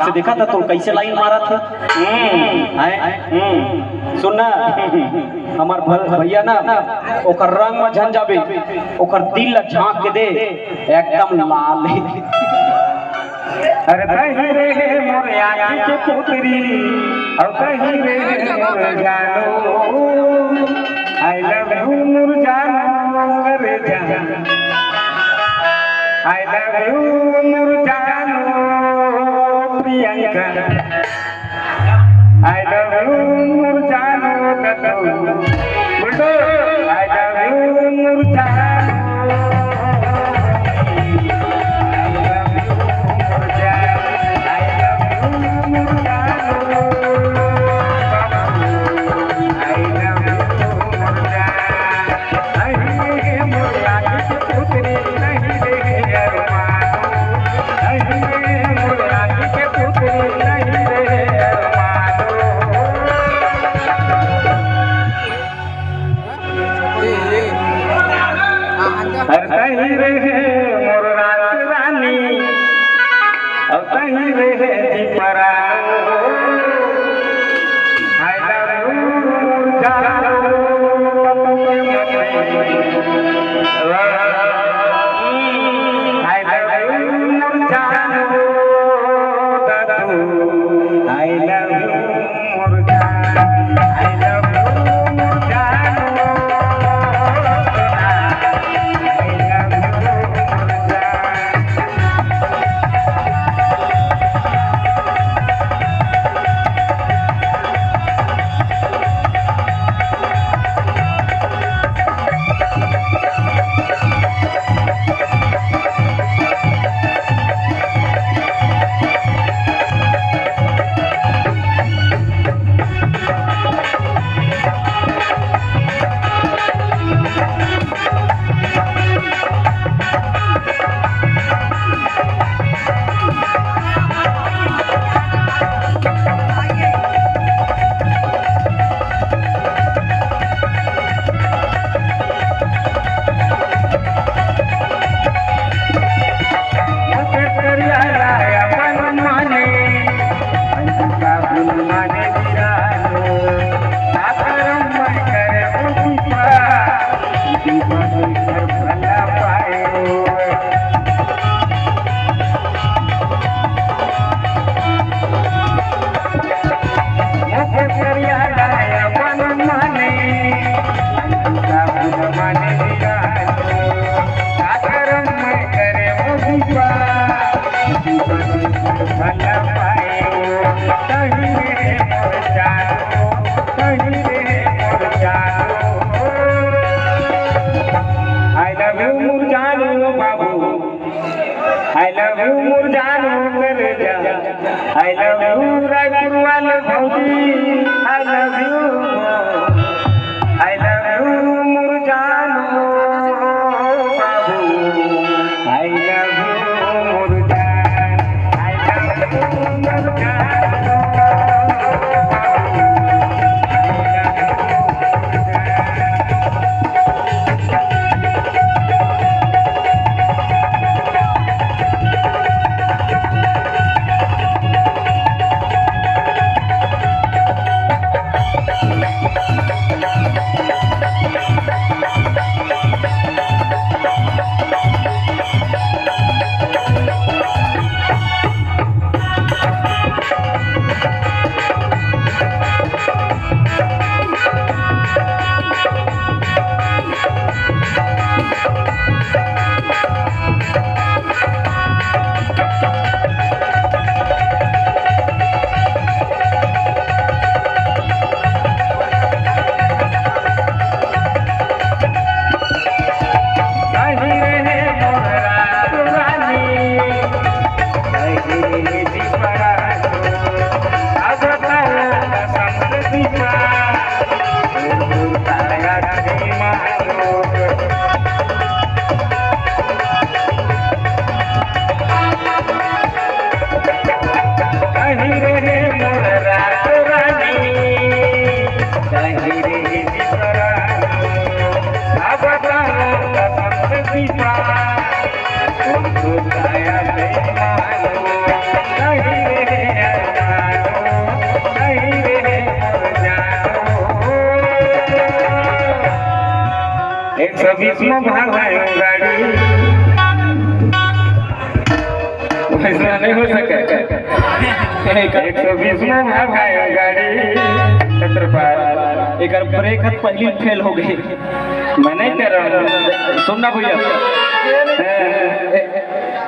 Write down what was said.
से देखा था तो कैसे लाइन मारा था। सुनना हमार भैया ना ओकर रंग में झन जाबे, ओकर दिल ला झांक के दे एकदम लाल। अरे कहीं रे मोर आँखी के पुतरी और कहीं रे मोर जानो आई लव यू मोर जानो रे जानो आई लव यू मोर जानो Priyanka I love you more जानो कतो बुल्डो आई लव यू मोर जानो कहीं रहे मोर रानी और कहीं रहे दीपरा आई लव यू जानो आई लव यू जानो दादू आई लव यू मोर जानो आई लव यू मोर जानो I love you Murjano Karja I love you Raipurwal Bhauji I love you Murjano Babu I love you Murjan I love you Murjan नहीं 120 में भागायो गाड़ी। ऐसा नहीं हो सके। 120 में भागायो गाड़ी। छत्रपाल एक ब्रेक हथ पहली फेल हो गई। मैं नहीं कर रहा हूँ। सुनना भैया